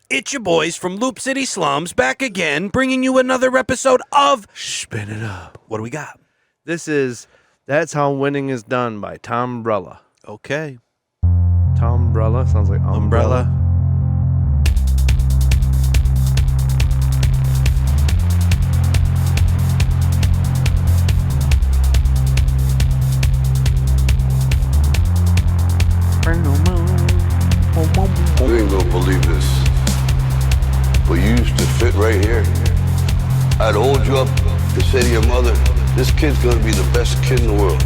It's your boys from Loop City Slums back again, bringing you another episode of Spin It Up. What do we got? This is That's How Winning Is Done by Tom Brela. Okay. Tom Brela sounds like umbrella. You ain't gonna believe this, but you used to fit right here. I'd hold you up and say to your mother, this kid's gonna be the best kid in the world.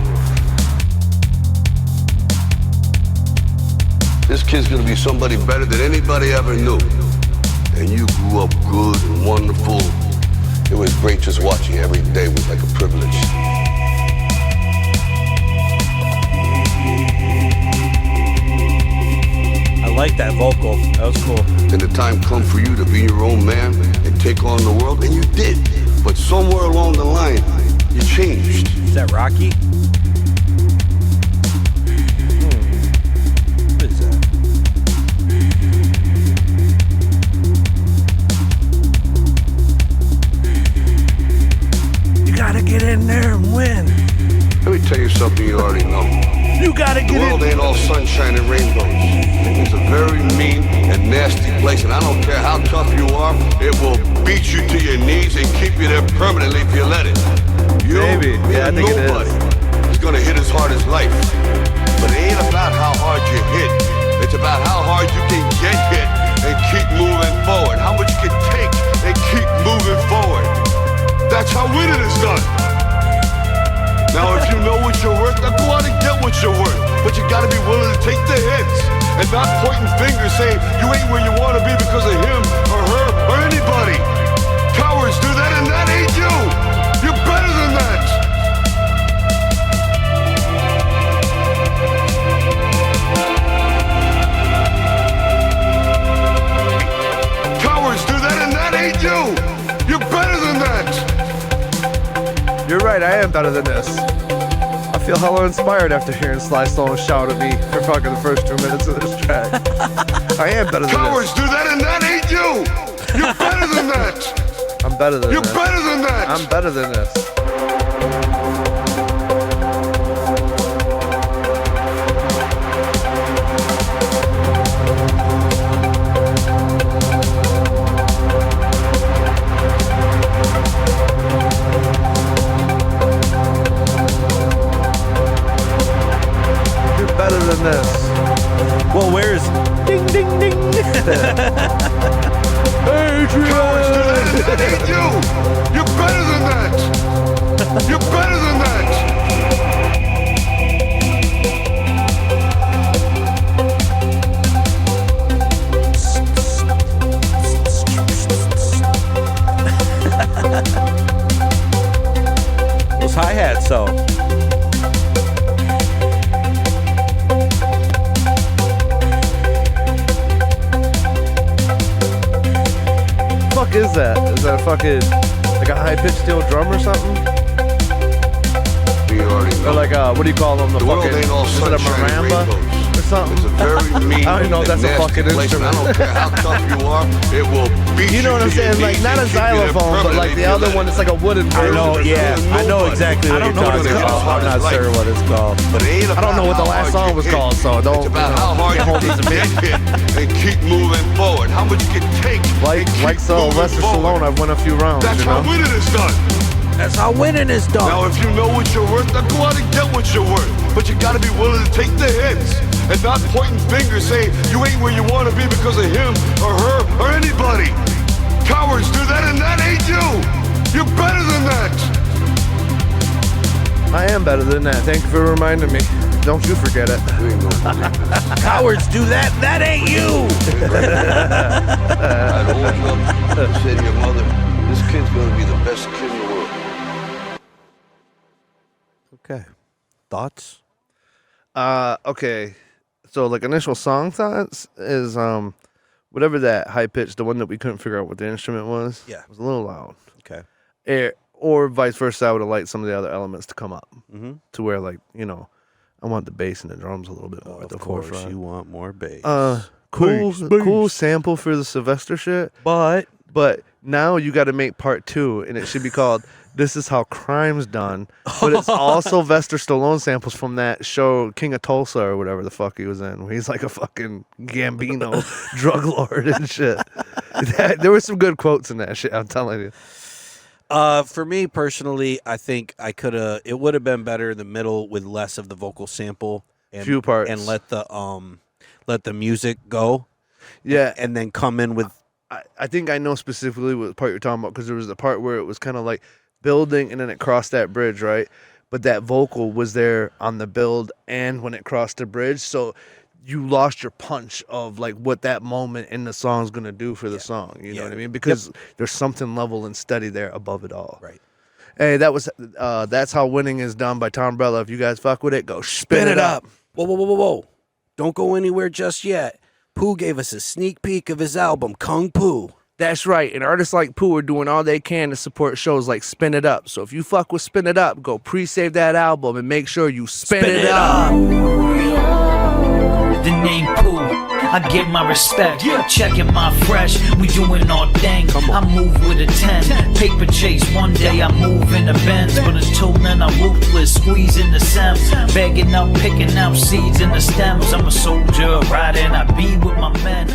This kid's gonna be somebody better than anybody ever knew. And you grew up good and wonderful. It was great just watching you every day was like a privilege. I like that vocal. That was cool. And the time come for you to be your own man and take on the world, and you did. But somewhere along the line, you changed. Is that Rocky? What is that? You gotta get in there and win. Let me tell you something you already know. You gotta The get world in. ain't all sunshine and rainbows. It's a very mean and nasty place, and I don't care how tough you are, it will beat you to your knees and keep you there permanently if you let it. You Maybe. Yeah, I think it nobody is. is gonna hit as hard as life. But it ain't about how hard you hit. It's about how hard you can get hit and keep moving forward. How much you can take and keep moving forward. That's how winning is done. Now, if you know what you're worth, now go out and get what you're worth. But you gotta be willing to take the hits and not pointing fingers saying you ain't where you wanna be because of him or her or anybody. Cowards do that and that ain't you. You're better than that. Cowards do that and that ain't you. You're better than that. You're right, I am better than this. I feel hella inspired after hearing Sly Stone shout at me for fucking the first 2 minutes of this track. I am better than Cowards this. do that and that ain't you. You're better than that. I'm better than You're this. better than that. I'm better than this. You're better than this. Well, where's ding ding ding? Cowards do that and that ain't you. You're better than that. You're better than that. Those hi-hats, so. Fuck is that? Is that a fucking like a high-pitched steel drum or something? You already know. Or like what do you call them? The world fucking ain't all is it a sunshine and marimba rainbows. or something? It's a very mean I don't even know if and that's a nasty fucking place, and I instrument. don't care how tough you are, it will beat You know what I'm to your saying? Like knees not a and keep you there xylophone, but like permanently the if you other let one. it. It's like a wooden I version. know, or yeah. something. I know exactly I what don't you're know what talking it's about. called. I'm not sure what it's called. But it ain't I don't know what the about last how song hard was you called, hit. so don't It's about how hard can't you hold this can to me. get hit and keep moving forward. How much you can take Like and keep so, moving Lester forward. Stallone, I've won a few rounds. That's You how know? winning is done. That's how winning is done. Now, if you know what you're worth, now go out and get what you're worth. But you gotta be willing to take the hits and not pointing fingers saying you ain't where you wanna be because of him or her or anybody. Cowards do that and that ain't you. You're better than that. I am better than that. Thank you for reminding me. Don't you forget it. You ain't gonna believe this. Cowards do that. That ain't you. I'd hold you up and say to your mother, this kid's gonna be the best kid in the world. Okay. Thoughts? Okay. So like initial song thoughts is whatever that high pitch, the one that we couldn't figure out what the instrument was. Yeah. Was a little loud. Okay. Or vice versa, I would have liked some of the other elements to come up Mm-hmm. to where like, you know, I want the bass and the drums a little bit more at the Of course, forefront. you want more bass. cool sample for the Sylvester shit. But now you got to make part 2, and it should be called "This Is How Crime's Done." But it's all Sylvester Stallone samples from that show King of Tulsa or whatever the fuck he was in, where he's like a fucking Gambino drug lord and shit. There were some good quotes in that shit, I'm telling you. For me personally, I think it would have been better in the middle with less of the vocal sample and few parts, and let the music go. Yeah, and then come in with. I think I know specifically what part you're talking about, because there was the part where it was kind of like building and then it crossed that bridge, right? But that vocal was there on the build and when it crossed the bridge, so you lost your punch of like what that moment in the song's gonna do for the song. You know what I mean? Because there's something level and steady there above it all. Right. Hey, that's How Winning Is Done by Tom Brela. If you guys fuck with it, go spin it up. Whoa. Don't go anywhere just yet. Pooh gave us a sneak peek of his album, Kung Poo. That's right, and artists like Pooh are doing all they can to support shows like Spin It Up. So if you fuck with Spin It Up, go pre-save that album and make sure you spin it up. The name Pooh, I give my respect. Checking my fresh, we doing our thing. I move with a 10, paper chase. One day I move in the Benz, but until then I'm ruthless, squeezing the stems, bagging up, picking out seeds in the stems. I'm a soldier, riding, I be with my men.